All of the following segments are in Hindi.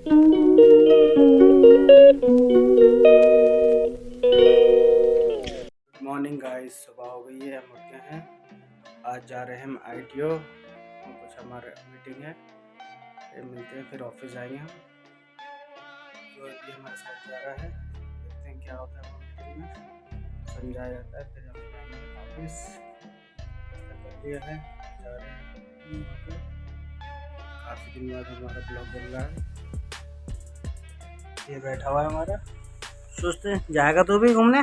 मॉर्निंग गाइस, सुबह हो गई है, हम उठ गए हैं। आज जा रहे हैं हम ITO, कुछ हमारे मीटिंग है, फिर मिलते हैं, फिर ऑफिस जाएंगे हम। जो भी हमारे साथ जा रहा है, देखते हैं क्या होता है वो मीटिंग में, समझाया जाता है, फिर हम जाएंगे ऑफिस। कर लिया है, जा रहे हैं वहाँ पे। काफ़ी दिन बाद हमारा ब्लॉग बन रहा है। ये बैठा हुआ है हमारा, सोचते जाएगा तो भी घूमने।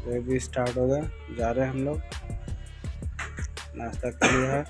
ये भी स्टार्ट हो गया, जा रहे हैं हम लोग। नाश्ता कर लिया है।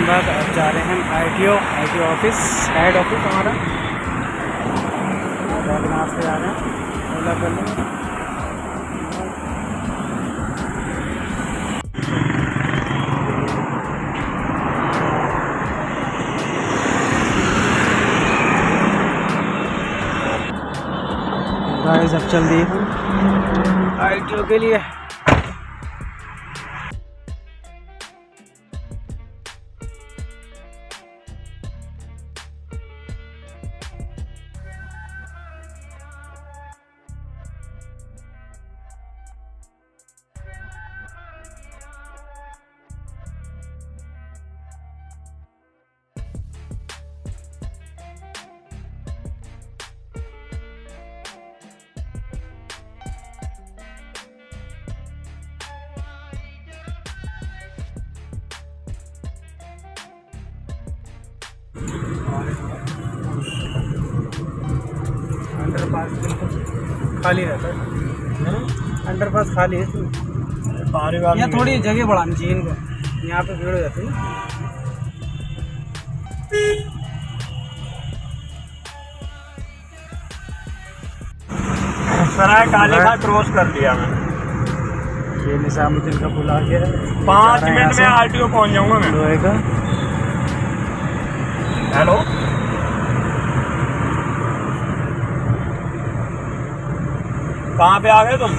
बाद अब जा रहे हैं हम ITO ऑफिस, हेड ऑफिस हमारा। वेबिनार से जा रहे हैं, ओला कर लेंगे। गाइस अब चल दिए हम ITO के लिए। अंडरपास बिल्कुल खाली रहता है, अंडरपास खाली है। यहाँ थोड़ी जगह बढ़ानी चाहिए इनको, यहाँ पे भीड़ हो जाती है। सराय काले का क्रॉस कर लिया मैंने। ये निजामुद्दीन का पुल आ गया है। 5 मिनट में RTO पहुँच जाऊँगा मैं। रोएगा। हेलो, कहाँ पे आ गए तुम?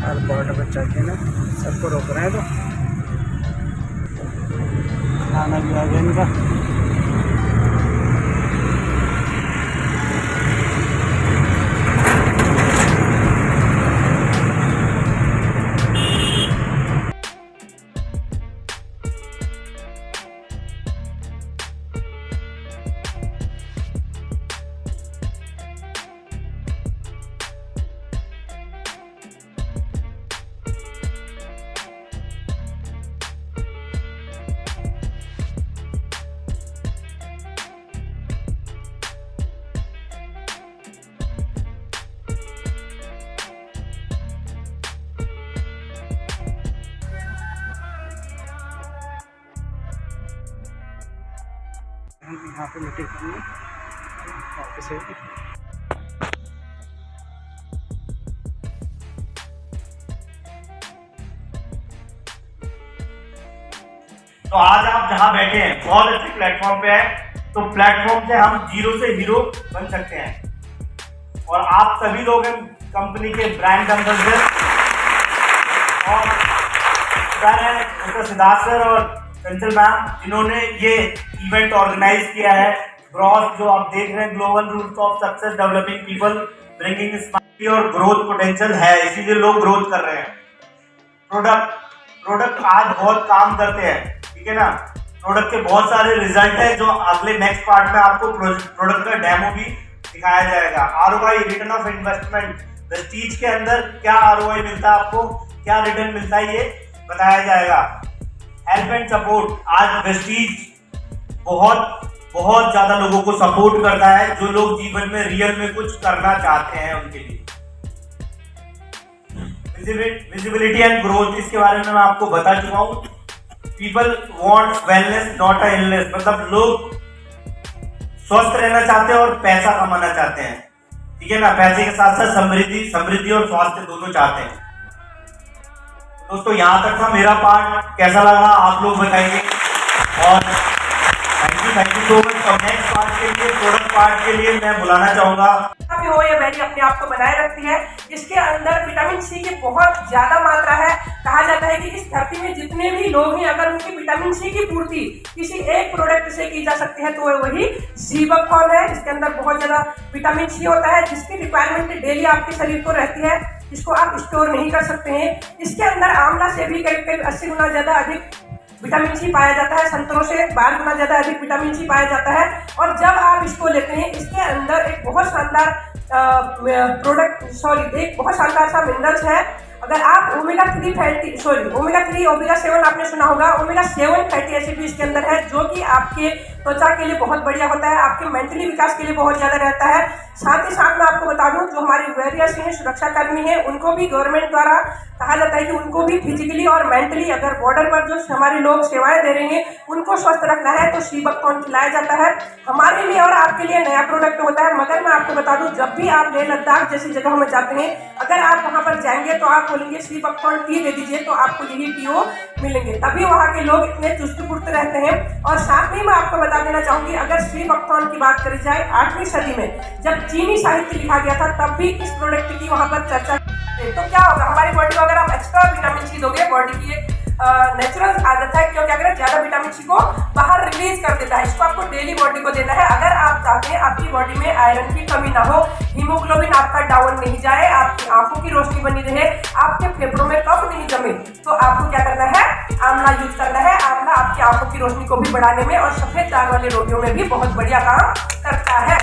और बॉर्डर पर चल के ना सबको रोक रहे हैं, तो खाना भी आ गया इनका। हम यहाँ पे मीटिंग करनी ऑफिस है। तो आज आप जहाँ बैठे हैं बहुत अच्छे प्लेटफॉर्म पे है। तो प्लेटफॉर्म से हम जीरो से हीरो बन सकते हैं। और आप सभी लोग हैं कंपनी के ब्रांड एम्बेसडर। और मिस्टर सिद्धार्थ सर और चंचल मैम जिन्होंने ये इवेंट ऑर्गेनाइज किया है। ग्रॉस जो आप देख रहे हैं, global rules of success developing people bringing smartly और ग्रोथ पोटेंशियल है, इसीलिए लोग ग्रोथ कर रहे हैं। प्रोडक्ट आज बहुत काम करते हैं, ठीक है ना। प्रोडक्ट के बहुत सारे रिजल्ट है जो अगले नेक्स्ट पार्ट में आपको प्रोडक्ट का डेमो भी दिखाया जाएगा। ROI return of investment, Vestige के अंदर क्या ROI मिलता है, आपको क्या रिटर्न मिलता है, ये बताया जाएगा। हेल्प एंड सपोर्ट, आज वेस्टीज बहुत ज्यादा लोगों को सपोर्ट करता है जो लोग जीवन में रियल में कुछ करना चाहते हैं उनके लिए। विजिबिलिटी एंड ग्रोथ, इसके बारे में मैं आपको बता चुका हूं। People want wellness not a illness, मतलब लोग स्वस्थ रहना चाहते हैं और पैसा कमाना चाहते हैं, ठीक है ना। पैसे के साथ साथ समृद्धि और स्वास्थ्य दोनों चाहते हैं। दोस्तों यहाँ तक था मेरा पार्ट, कैसा लगा आप लोग बताइए। और थैंक यू सो मच। और नेक्स्ट पार्ट के लिए, प्रोडक्ट पार्ट के लिए मैं बुलाना चाहूंगा। हो या बैरी अपने आप को बनाए रखती है, इसके अंदर विटामिन सी की बहुत ज्यादा मात्रा है। कहा जाता है कि इस धरती में जितने भी लोग हैं, अगर उनकी विटामिन सी की पूर्ति किसी एक प्रोडक्ट से की जा सकती है तो वही सीबकथॉर्न है। इसके अंदर बहुत ज्यादा विटामिन सी होता है जिसकी रिक्वायरमेंट डेली आपके शरीर को रहती है, जिसको आप स्टोर नहीं कर सकते हैं। इसके अंदर आंवला से भी करीब 80 गुना ज्यादा अधिक विटामिन सी पाया जाता है, संतरों से 12 गुना ज्यादा अधिक विटामिन सी पाया जाता है। और जब आप इसको लेते हैं, इसके अंदर एक बहुत शानदार एक बहुत शानदार सा मिनरल्स है। अगर आप ओमेगा 3 आपने सुना होगा, ओमेगा 7 फैटी एसिड भी इसके अंदर है, जो कि आपके त्वचा के लिए बहुत बढ़िया होता है, आपके मेंटली विकास के लिए बहुत ज्यादा रहता है। साथ ही साथ मैं आपको बता दूं, जो हमारे वॉरियर्स हैं, सुरक्षा कर्मी हैं, उनको भी गवर्नमेंट द्वारा कहा जाता है कि उनको भी फिजिकली और मेंटली, अगर बॉर्डर पर जो हमारे लोग सेवाएं दे रहे हैं उनको स्वस्थ रखना है तो सीबकथॉर्न खिलाया जाता है। हमारे लिए और आपके लिए नया प्रोडक्ट होता है। मगर मैं आपको बता दूं, जब भी आप लेह लद्दाख जैसी जगहों में जाते हैं, अगर आप वहां पर जाएंगे तो आप बोलेंगे सीबकथॉर्न टी दे दीजिए, तो आपको यही टीओ मिलेंगे। तभी वहाँ के लोग इतने चुस्त फुर्त रहते हैं। और साथ ही मैं आपको बता देना चाहूंगी, अगर सीबकथॉर्न की बात करी जाए, 8वीं सदी में जब चीनी साहित्य लिखा गया था, तब भी इस प्रोडक्ट की वहां पर चर्चा। तो क्या होगा, हमारी बॉडी को अगर आप एक्स्ट्रा विटामिन सी दोगे, बॉडी की एक नेचुरल आदत है, क्योंकि अगर ज्यादा विटामिन सी को बाहर रिलीज कर देता है, इसको आपको डेली बॉडी को देना है। अगर आप चाहते हैं आपकी बॉडी में आयरन की कमी ना हो, हीमोग्लोबिन आपका डाउन नहीं जाए, आपकी आंखों की रोशनी बनी रहे, आपके फेफड़ों में कफ नहीं जमे, तो आपको क्या करना है, आंवला यूज करना है। आंवला आपकी आंखों की रोशनी को भी बढ़ाने में और सफेद दाग वाले रोगियों में भी बहुत बढ़िया काम करता है।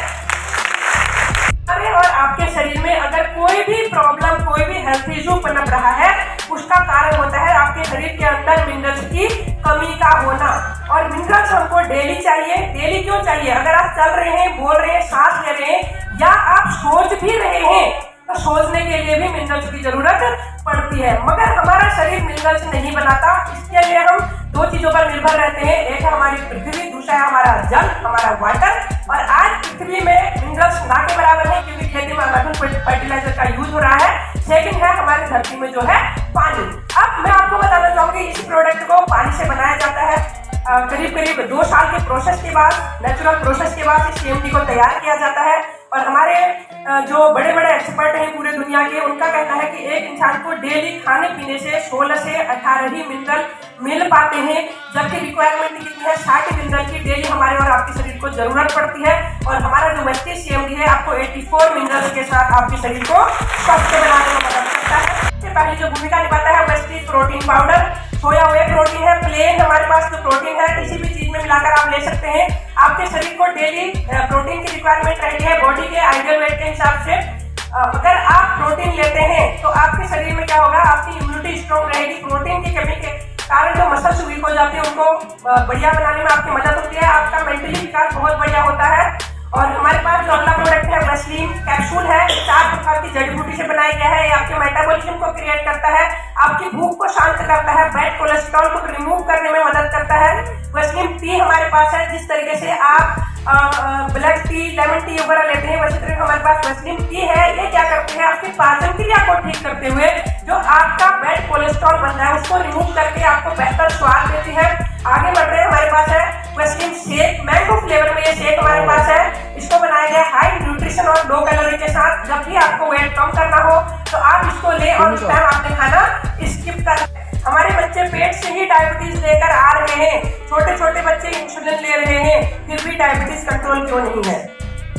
और आपके शरीर में अगर कोई भी प्रॉब्लम, कोई भी हेल्थ इशू पनप रहा है, उसका कारण होता है आपके शरीर के अंदर मिनरल्स की कमी का होना। और मिनरल्स हमको डेली चाहिए। डेली क्यों चाहिए? अगर आप चल रहे हैं, बोल रहे हैं, सांस ले रहे हैं, या आप सोच भी रहे हैं, तो सोचने के लिए भी मिनरल्स की जरूरत पड़ती है। मगर हमारा शरीर मिनरल्स नहीं बनाता। इसके लिए हम दो चीजों पर निर्भर रहते हैं, एक है हमारी पृथ्वी, दूसरा है हमारा जल, हमारा वाटर। और आज पृथ्वी में मिनरल्स ना के बराबर है, क्योंकि खेती में अनावश्यक फर्टिलाइजर का यूज हो रहा है। सेकंड है हमारी धरती में जो है पानी। अब मैं आपको बताना चाहूंगी, इस प्रोडक्ट को पानी से बनाया जाता है। करीब 2 साल के प्रोसेस के बाद, नेचुरल प्रोसेस के बाद इस CMT को तैयार किया जाता है। और हमारे जो बड़े बड़े एक्सपर्ट हैं पूरे दुनिया के, उनका कहना है कि एक इंसान को डेली खाने पीने से 16 से 18 ही मिनरल मिल पाते हैं, जबकि रिक्वायरमेंट कितनी है, 60 मिनरल की डेली हमारे और आपके शरीर को जरूरत पड़ती है। और हमारा जो वेस्टीज CMT है, आपको 84 मिनरल्स के साथ आपके शरीर को स्वस्थ बनाने में मदद करता है। सबसे पहली जो भूमिका निभाता है वेस्टीज प्रोटीन पाउडर, सोया हुए प्रोटीन है, प्लेन हमारे पास जो प्रोटीन है किसी भी चीज में मिलाकर आप ले सकते हैं। आपके शरीर को डेली प्रोटीन की रिक्वायरमेंट रहती है बॉडी के आइडियल वेट के हिसाब से। अगर आप प्रोटीन लेते हैं तो आपके शरीर में क्या होगा, आपकी इम्यूनिटी स्ट्रॉन्ग रहेगी। प्रोटीन की कमी के कारण जो मसल्स वीक हो जाते हैं, उनको बढ़िया बनाने में आपकी मदद होती है। आपका मेंटली विकास बहुत बढ़िया होता है। और हमारे पास जो अगला प्रोडक्ट है वेस्लीन कैप्सूल है, 4 प्रकार की जड़ी बूटी से बनाया गया है। ये आपके मेटाबॉलिज्म को क्रिएट करता है, आपकी भूख को शांत करता है, बैड कोलेस्ट्रॉल को रिमूव करने में मदद करता है। वेस्लीन टी हमारे पास है, जिस तरीके से आप ब्लैक टी, लेमन टी वगैरह लेते हैं, वैसे तरीके हमारे पास वेस्लीन टी है। ये क्या करते हैं, आपकी पाचन क्रिया को ठीक करते हुए जो आपका बैड कोलेस्ट्रॉल बन रहा है उसको रिमूव करके आपको बेहतर स्वाद देती है। आगे बढ़ रहे हैं, हमारे पास है स्लिम शेक, मैंगो फ्लेवर में ये शेक हमारे पास है। इसको बनाया गया हाई न्यूट्रिशन और लो कैलोरी के साथ। जब भी आपको वेट कम करना हो तो आप इसको ले और उस टाइम आपने खाना स्किप कर। हमारे बच्चे पेट से ही डायबिटीज लेकर आ रहे हैं, छोटे छोटे बच्चे इंसुलिन ले रहे हैं, फिर भी डायबिटीज कंट्रोल क्यों नहीं है?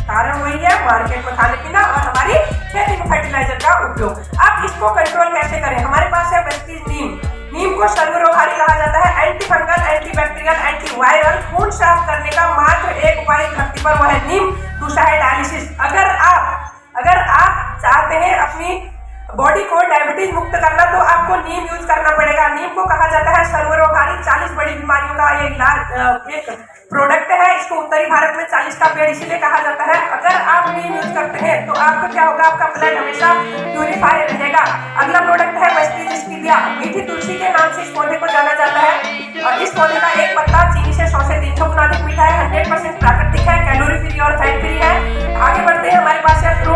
कारण वही है मार्केट में खाने पीना और हमारी खेती में फर्टिलाइजर का उपयोग। आप इसको कंट्रोल कैसे करें? हमारे पास है वेस्टीज नीम। नीम को सर्वरोगहारी कहा जाता है, anti fungal, anti bacterial, anti viral. खून साफ करने का मात्र एक उपाय धरती पर, वो है नीम। दूसरा है डायलिसिस। अगर आप चाहते हैं अपनी बॉडी को डायबिटीज मुक्त करना तो आपको नीम यूज करना पड़ेगा। नीम को कहा जाता है सर्वरोगहारी, 40 बड़ी बीमारियों का ये इलाज एक प्रोडक्ट है। इसको उत्तरी भारत में 40 का पेड़ इसीलिए कहा जाता है। अगर आप नीम यूज करते हैं तो आपको क्या होगा? आपका ब्लड हमेशा प्यूरिफाई रहेगा। अगला प्रोडक्ट है वेस्टीज स्टीविया। मीठी तुलसी के नाम से इस पौधे को जाना जाता है और इस पौधे का एक पत्ता चीनी से 100 से 300 गुना अधिक मीठा है, 100% प्राकृतिक है, कैलोरी फ्री और फैट फ्री है। आगे बढ़ते हैं, हमारे पास है प्रो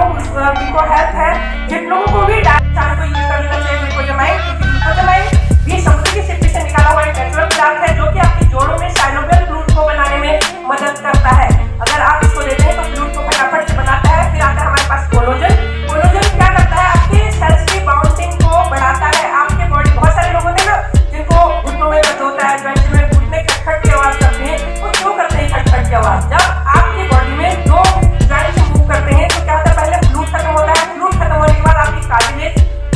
हेल्थ है। जिन लोगों को भी डायबिटीज को यूज कर लेना चाहिए ग्लूकोजामाइन, क्योंकि ग्लूकोजामाइन भी समुद्र की सिप्पी से निकाला हुआ एक नेचुरल पदार्थ है जो कि आपके जोड़ों में साइनोवियल फ्लूइड को बनाने में मदद करता है। अगर आप इसको लेते हैं तो फ्लूइड को फटाफट से बनाता है। फिर आता है हमारे पास कोलोजन। कोलोजन क्या करता है? आपके सेल्स की बाउंडिंग को बढ़ाता है। आपके बॉडी, बहुत सारे लोग होते हैं ना जिनको घुटनों में दर्द होता है, जॉइंट में घुटने खटखट की आवाज करते हैं, वो क्यों करते हैं खटखट की आवाज? जब आपकी बॉडी में दो जॉइंट मूव करते हैं तो क्या होता है? पहले फ्लूइड खत्म होता है, फ्लूइड खत्म होने के बाद आपकी कार्टिलेज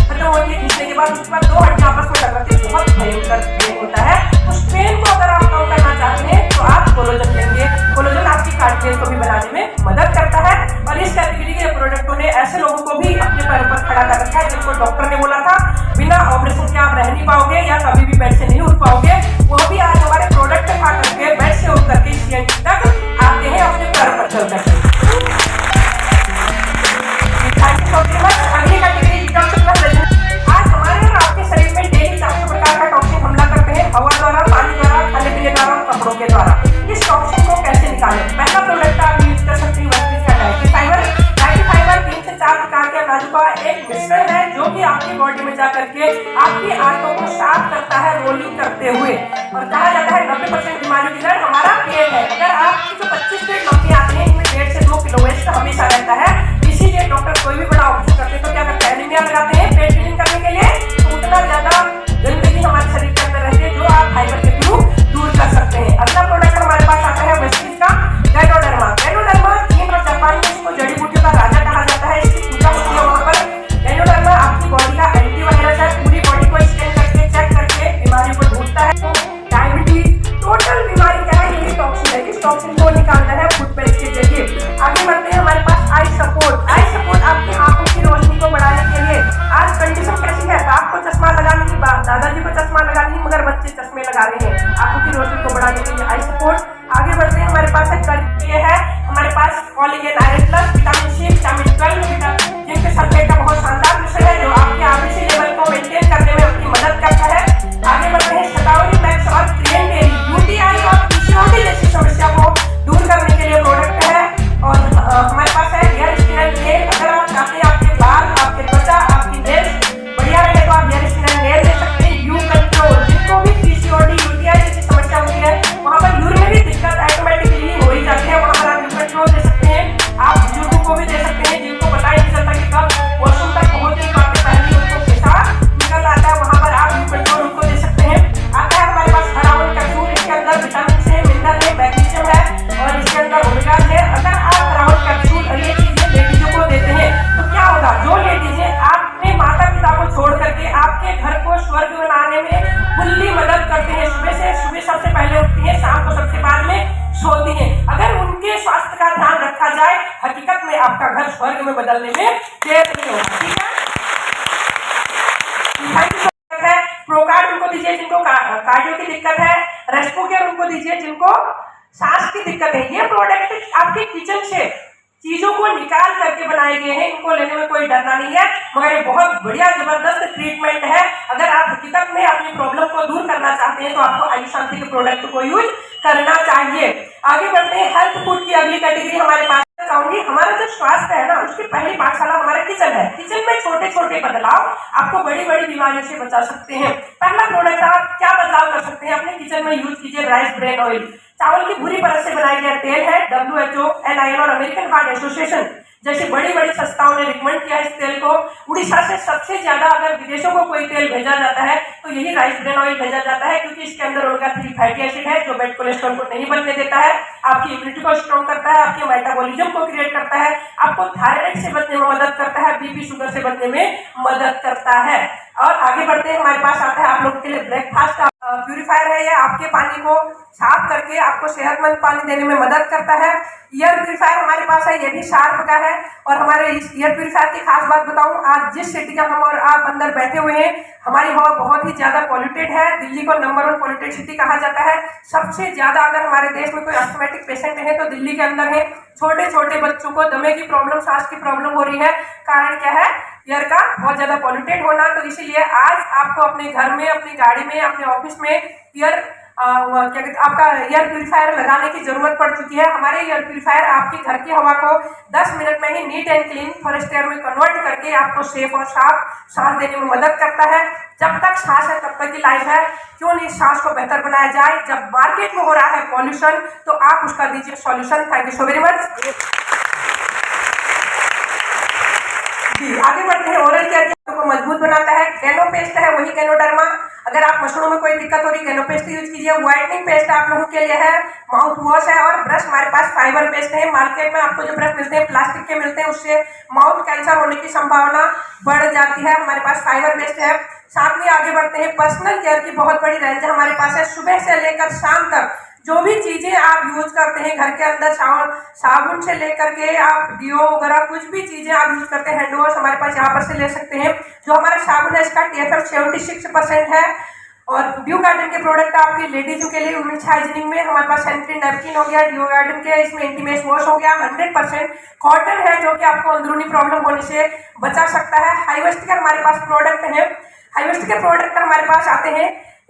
खत्म होती है, खींचने के बाद उसके बाद दो हड्डियां आपस में टकराती है, बहुत भयंकर पेन होता है। उस पेन को अगर आप कम करना चाहते हैं तो आप कोलोजन लेंगे। कोलोजन आपकी कार्टिलेज को भी बनाने में मदद करता है। और इस कैटेगरी के प्रोडक्टों ने ऐसे लोगों को भी अपने पैरों पर खड़ा कर रखा है जिनको डॉक्टर ने बोला था बिना ऑपरेशन के आप रह नहीं पाओगे या कभी भी बेड से नहीं उठ पाओगे, वो भी आज हमारे प्रोडक्ट खा करके बेड से उठ करके CNC तक आते हैं अपने पैरों पर चल करके। अगली कैटेगरी आज हमारे और आपके शरीर में डेली 400 प्रकार का टॉक्सिन हमला करते हैं, हवा द्वारा, पानी द्वारा, खाने पीने द्वारा और कपड़ों के द्वारा। इस टॉक्सिन को कैसे निकालें? पहला प्रोडक्ट आप यूज कर सकते हैं वेस्टीज का डाइटी फाइबर। डाइटी फाइबर 3 से 4 प्रकार के अनाजों का एक मिश्रण है जो कि आपकी बॉडी में जा करके आपकी आंतों को साफ करता है रोलिंग करते हुए। और कहा जाता है 90% बीमारियों की जड़ हमारा पेट है। अगर आपकी जो 25 पेट लंबी आती है इनमें 1.5 से 2 किलो वेस्ट हमेशा रहता है। इसीलिए डॉक्टर कोई भी बड़ा ऑपरेशन करते हैं तो क्या करते हैं? एनीमिया लगाते हैं पेट क्लीन करने के लिए। तो उतना ज्यादा गंदगी हमारे शरीर के अंदर रहती है जो आप फाइबर के थ्रू दूर कर सकते हैं। अगला प्रोडक्ट हमारे पास आता है वेस्टीज का गैनोडर्मा। गैनोडर्मा चीन और जापान में इसको जड़ी बूटियों का राजा कहा जाता है। इसकी पूजा होती है वहां पर। गैनोडर्मा आपकी बॉडी का एंटीवायरस है, पूरी बॉडी को स्कैन करके चेक करके बीमारियों को ढूंढता है। तो डायबिटीज टोटल बीमारी क्या है? यही टॉक्सिन है। इस टॉक्सिन को निकालना है फूड पेस्ट के जरिए। आगे बढ़ते हैं, हमारे पास आई सपोर्ट। आई सपोर्ट आपकी आंखों की रोशनी को बढ़ाने के लिए। आज कंडीशन कैसी है? बाप को चश्मा लगा नहीं, दादाजी को चश्मा लगा नहीं, मगर बच्चे चश्मे लगा रहे हैं आंखों की रोशनी को बढ़ाने के लिए आई सपोर्ट। आगे बढ़ते हैं, हमारे पास ये है हमारे पास collagen iron plus, vitamin C, vitamin 12, zinc sulphate का बहुत शानदार मिश्रण है जो आपके आरबीसी लेवल को मेंटेन करने में आपकी मदद करता है। आगे बढ़ते हैं, शतावरी मैक्स और क्रिएटिन UTI और PCOD जैसी समस्या को दूर करने के लिए प्रोडक्ट है। और हमारे पास है हेयर स्किन एंड नेल। अगर आप चाहते हैं आपके बाल, आपके त्वचा, आपकी नेल्स बढ़िया रहे तो आप हेयर स्किन एंड नेल ले सकते हैं। यू कंट्रोल, जिनको भी PCOD UTI जैसी समस्या होती है वहाँ पर यूरिन में भी दिक्कत ऑटोमेटिकली हो ही जाती है, वहाँ पर आप यू कंट्रोल दे सकते हैं। आप बुजुर्गों को भी दे सकते हैं जिनको पता ही नहीं चलता कि कब वॉशरूम तक पहुंचने के बाद पहले उनको पेशाब निकल आता है, वहाँ पर आप यू कंट्रोल उनको दे सकते हैं। आता है हमारे पास हरावन कैप्सूल। इसके अंदर विटामिन C, मिनरल है, मैग्नीशियम है और इसके अंदर ओमेगा है। अगर आप हरावन कैप्सूल और ये चीजें लेडीजों को देते हैं तो क्या होगा? जो लेडीजें अपने माता पिता को छोड़ करके आपके घर को स्वर्ग बनाने में फुल्ली मदद करते हैं, सुबह सबसे पहले उठती है, शाम को सबसे बाद में सोती हैं, अगर उनके स्वास्थ्य का ध्यान रखा जाए हकीकत में आपका घर स्वर्ग में बदलने में देर नहीं होगा। ठीक है, प्रोकार्ड उनको दीजिए जिनको कार्डियो की दिक्कत है, रेस्पोकेयर उनको दीजिए जिनको सांस की दिक्कत है। ये प्रोडक्ट आपके किचन से चीजों को निकाल करके बनाए गए हैं, इनको लेने में कोई डरना नहीं है, मगर ये बहुत बढ़िया जबरदस्त ट्रीटमेंट है। अगर आप हकीकत में अपनी प्रॉब्लम को दूर करना चाहते हैं तो आपको आयुष शांति के प्रोडक्ट को यूज करना चाहिए। आगे बढ़ते हैं, हेल्थ फूड की अगली कैटेगरी हमारे पास चाहूंगी। हमारा जो स्वास्थ्य है ना उसकी पहली पाठशाला हमारा किचन है। किचन में छोटे छोटे बदलाव आपको बड़ी बड़ी बीमारियों से बचा सकते हैं। पहला प्रोडक्ट आप क्या बदलाव कर सकते हैं? अपने किचन में यूज कीजिए राइस ब्रेन ऑयल। चावल की बुरी परत से बनाया गया तेल है। WHO, NIL और अमेरिकन हार्ट एसोसिएशन जैसे बड़ी बड़ी संस्थाओं ने रिकमेंड किया इस तेल को। उड़ीसा से सबसे ज्यादा अगर विदेशों को कोई तेल भेजा जाता है तो यही राइस ब्रेन ऑयल भेजा जाता है, क्योंकि इसके अंदर ओमेगा 3 फैटी एसिड है जो बैड कोलेस्ट्रॉल को नहीं बनने देता है, आपकी इम्यूनिटी को स्ट्रॉन्ग करता है, आपके मेटाबॉलिज्म को क्रिएट करता है, आपको थायराइड से बचने में मदद करता है, बीपी शुगर से बचने में मदद करता है। और आगे बढ़ते हैं, हमारे पास आता है आप लोगों के लिए ब्रेकफास्ट प्यूरिफायर है। यह आपके पानी को साफ करके आपको सेहतमंद पानी देने में मदद करता है। ईयर प्यूरिफायर हमारे पास है, ये भी शार्प का है। और हमारे इस ईयर प्यूरिफायर की खास बात बताऊं, आज जिस सिटी का हम और आप अंदर बैठे हुए हैं, हमारी हवा बहुत ही ज्यादा पॉल्यूटेड है। दिल्ली को नंबर 1 पॉल्यूटेड सिटी कहा जाता है। सबसे ज्यादा अगर हमारे देश में कोई अस्थमैटिक पेशेंट है तो दिल्ली के अंदर है। छोटे छोटे बच्चों को दमे की प्रॉब्लम, सांस की प्रॉब्लम हो रही है। कारण क्या है? एयर का बहुत ज्यादा पॉल्यूटेड होना। तो इसीलिए आज आपको अपने घर में, अपनी गाड़ी में, अपने ऑफिस में एयर क्या कहते आपका एयर प्यूरिफायर लगाने की जरूरत पड़ चुकी है। हमारे एयर प्यूरिफायर आपकी घर की हवा को 10 मिनट में ही neat and clean forest air में कन्वर्ट करके आपको सेफ और साफ सांस देने में मदद करता है। जब तक सांस है तब तक की लाइफ है, क्यों नहीं सांस को बेहतर बनाया जाए। जब मार्केट में हो रहा है पॉल्यूशन तो आप उसका दीजिए solution. Thank you so very much. आगे बढ़ते हैं। ओरल केयर को मजबूत बनाता है। कैनो पेस्ट है, वही कैनोडर्मा। अगर आप मसूड़ों में कोई दिक्कत हो रही, कैनो पेस्ट यूज कीजिए। व्हाइटनिंग पेस्ट आप लोगों के लिए है। माउथ वॉश है और ब्रश हमारे पास फाइबर पेस्ट है। मार्केट में आपको जो ब्रश मिलते हैं प्लास्टिक के मिलते हैं, उससे माउथ कैंसर होने की संभावना बढ़ जाती है। हमारे पास फाइबर पेस्ट है। साथ में आगे बढ़ते हैं, पर्सनल केयर की बहुत बड़ी रेंज हमारे पास है। सुबह से लेकर शाम तक जो भी चीजें आप यूज करते हैं घर के अंदर, साबुन से लेकर के आप डिओ वगैरह कुछ भी चीजें आप यूज करते हैं, हैंड वॉश हमारे पास यहाँ पर से ले सकते हैं। जो हमारा साबुन है इसका TFM 76% है। और ड्यू गार्डन के प्रोडक्ट आपके लेडीजों के लिए वुमेन्स हाइजीनिक में हमारे पास सैनिटरी नैपकिन हो गया, ड्यू गार्डन के इसमें इंटीमेट वॉश हो गया। 100% कॉटन है जो कि आपको अंदरूनी प्रॉब्लम होने से बचा सकता है। हाईवेस्ट के हमारे पास प्रोडक्ट है। हाईवेस्ट के प्रोडक्ट हमारे पास आते हैं।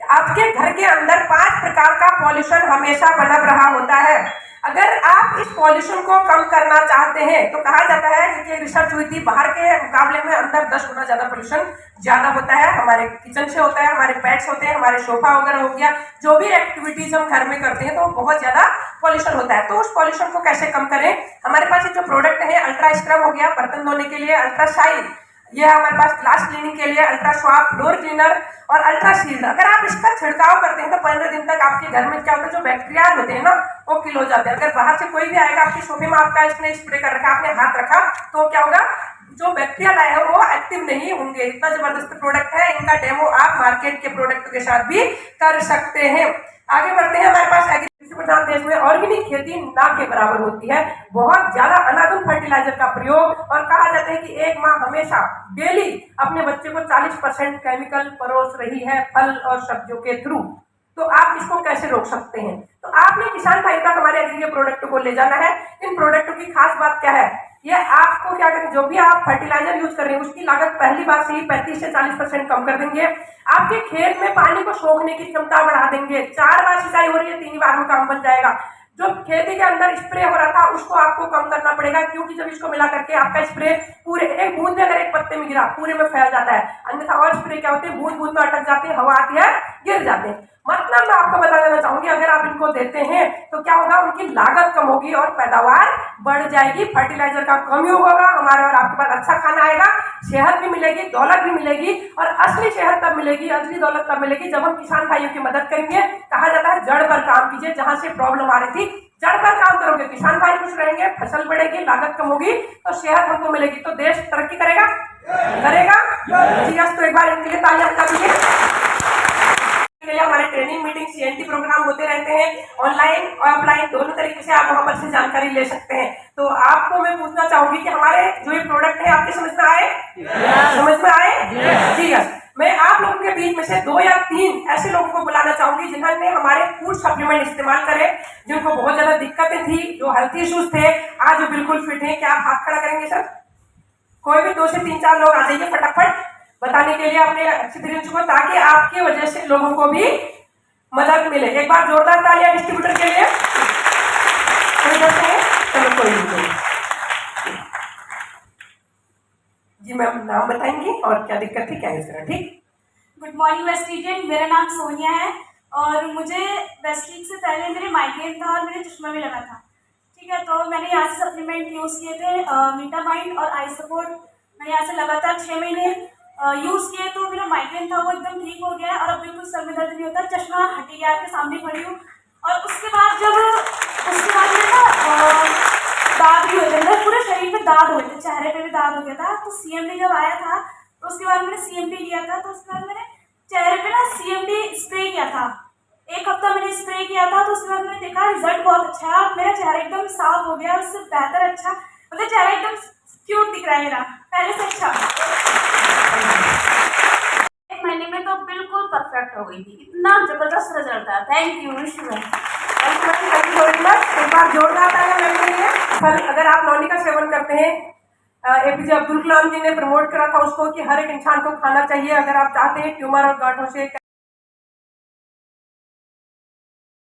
आपके घर के अंदर 5 प्रकार का पॉल्यूशन हमेशा बना रहा होता है। अगर आप इस पॉल्यूशन को कम करना चाहते हैं तो कहा जाता है, क्योंकि रिसर्च हुई थी, बाहर के मुकाबले में अंदर 10 गुना ज्यादा पॉल्यूशन ज्यादा होता है। हमारे किचन से होता है, हमारे पेट्स होते हैं, हमारे सोफा वगैरह हो गया, जो भी एक्टिविटीज हम घर में करते हैं तो बहुत ज्यादा पॉल्यूशन होता है। तो उस पॉल्यूशन को कैसे कम करें? हमारे पास जो प्रोडक्ट है, अल्ट्रा स्क्रब हो गया बर्तन धोने के लिए, अल्ट्रा शाइन ये हमारे पास ग्लास क्लीनिंग के लिए, अल्ट्रा स्वाप फ्लोर क्लीनर और अल्ट्रा शील्ड। अगर आप इसका छिड़काव करते हैं तो 15 दिन तक आपके घर में क्या होता है, जो बैक्टीरिया होते हैं ना वो किल हो जाते हैं। अगर बाहर से कोई भी आएगा आपके सोफे में, आपका इसने स्प्रे कर रखा, आपने हाथ रखा तो क्या होगा, जो बैक्टीरिया लाए हैं वो एक्टिव नहीं होंगे। इतना जबरदस्त प्रोडक्ट है। इनका डेमो आप मार्केट के प्रोडक्ट के साथ भी कर सकते हैं। आगे बढ़ते हैं। हमारे पास एग्रीकल्चर प्रधान देश में ऑर्गेनिक खेती ना के बराबर होती है। बहुत ज्यादा अनादुल फर्टिलाइजर का प्रयोग, और कहा जाता है कि एक माँ हमेशा डेली अपने बच्चे को 40% केमिकल परोस रही है फल और सब्जियों के थ्रू। तो आप इसको कैसे रोक सकते हैं? तो आपने किसान भाई तक हमारे एग्री के प्रोडक्ट को ले जाना है। इन प्रोडक्टों की खास बात क्या है? ये आपको क्या करें, जो भी आप फर्टिलाइजर यूज कर रहे हैं उसकी लागत पहली बार से ही 35 से 40% कम कर देंगे। आपके खेत में पानी को सोखने की क्षमता बढ़ा देंगे। 4 बार सिंचाई हो रही है, 3 बार में काम बन जाएगा। जो खेती के अंदर स्प्रे हो रहा था उसको आपको कम करना पड़ेगा, क्योंकि जब इसको मिला करके आपका स्प्रे पूरे एक बूंद में, अगर एक पत्ते में गिरा पूरे में फैल जाता है। अन्यथा और स्प्रे क्या होते हैं, बूंद बूंद में अटक जाते हैं, हवा आती है गिर जाते हैं। मतलब मैं आपको बता देना चाहूंगी, अगर आप इनको देते हैं तो क्या होगा, उनकी लागत कम होगी और पैदावार बढ़ जाएगी। फर्टिलाइजर का कमी होगा, हमारे और आपके पास अच्छा खाना आएगा, सेहत भी मिलेगी, दौलत भी मिलेगी। और असली सेहत तब मिलेगी, असली दौलत तब मिलेगी जब हम किसान भाइयों की मदद करेंगे। कहा जाता है जड़ पर काम कीजिए। जहां से प्रॉब्लम आ रही थी जड़ पर काम करोगे, किसान भाई खुश रहेंगे, फसल बढ़ेगी, लागत कम होगी तो सेहत हमको मिलेगी, तो देश तरक्की करेगा। जी तो एक बार इनके लिए तालियां बजा दीजिए। हमारे ट्रेनिंग मीटिंग CNT प्रोग्राम होते रहते हैं, ऑनलाइन और ऑफलाइन दोनों तरीके से आप वहां पर से जानकारी ले सकते हैं। तो आपको मैं पूछना चाहूंगी कि हमारे जो ये प्रोडक्ट है आपकी समझ में आए? समझ में आए? जी यस। मैं आप लोगों के बीच में से 2 या 3 ऐसे लोगों को बुलाना चाहूंगी जिन्होंने हमारे फूड सप्लीमेंट इस्तेमाल करे, जिनको बहुत ज्यादा दिक्कतें थी, जो हेल्थ इश्यूज थे, आज बिल्कुल फिट है। क्या आप हाथ खड़ा करेंगे सर? कोई भी 2 से 3-4 लोग आ जाइए फटाफट बताने के लिए अपने एक्सपीरियंस को, ताकि आपकी वजह से लोगों को भी मदद मिले। एक बार जोरदार तालियां डिस्ट्रीब्यूटर के लिए। कोई बात नहीं, चलो कोई नहीं। जी मैम नाम बताएंगी और क्या दिक्कत थी, क्या इस तरह? ठीक। गुड मॉर्निंग स्टूडेंट, मेरा नाम सोनिया है और मुझे वेस्टिक से पहले मेरे माइग्रेन था और मेरे चश्मा भी लगा था। ठीक है, तो मैंने यहाँ से सप्लीमेंट यूज़ किए थे, मीटामाइंड और आई सपोर्ट। मैंने यहाँ से लगातार 6 महीने यूज़ किए, तो मेरा माइग्रेन था वो एकदम ठीक हो गया और अब बिल्कुल सर में दर्द नहीं होता, चश्मा हट गया, आपके सामने खड़ी हूँ। और उसके बाद मेरे ना दाग भी होते थे, पूरे शरीर पे दाग हुए थे, चेहरे पे भी दाग हो गया था। तो CMD जब आया था तो उसके बाद मैंने CMD लिया था, तो उसके बाद मैंने चेहरे पे ना CMD स्प्रे किया था। 1 हफ्ता मैंने स्प्रे किया था, तो उसके बाद मैंने देखा रिजल्ट बहुत अच्छा है, अब मेरा चेहरा एकदम साफ हो गया, उससे बेहतर अच्छा, मतलब चेहरा एकदम क्यूट दिख रहा है मेरा पहले से अच्छा। 1 महीने में तो बिल्कुल परफेक्ट हो गई थी, इतना जबरदस्त रिजल्ट था। थैंक यू विशु भाई। एक बार जोरदार तालियां लगनी है। सर, अगर आप नौनी का सेवन करते हैं, APJ अब्दुल कलाम जी ने प्रमोट करा था उसको कि हर एक इंसान को खाना चाहिए अगर आप चाहते हैं ट्यूमर और गांठों से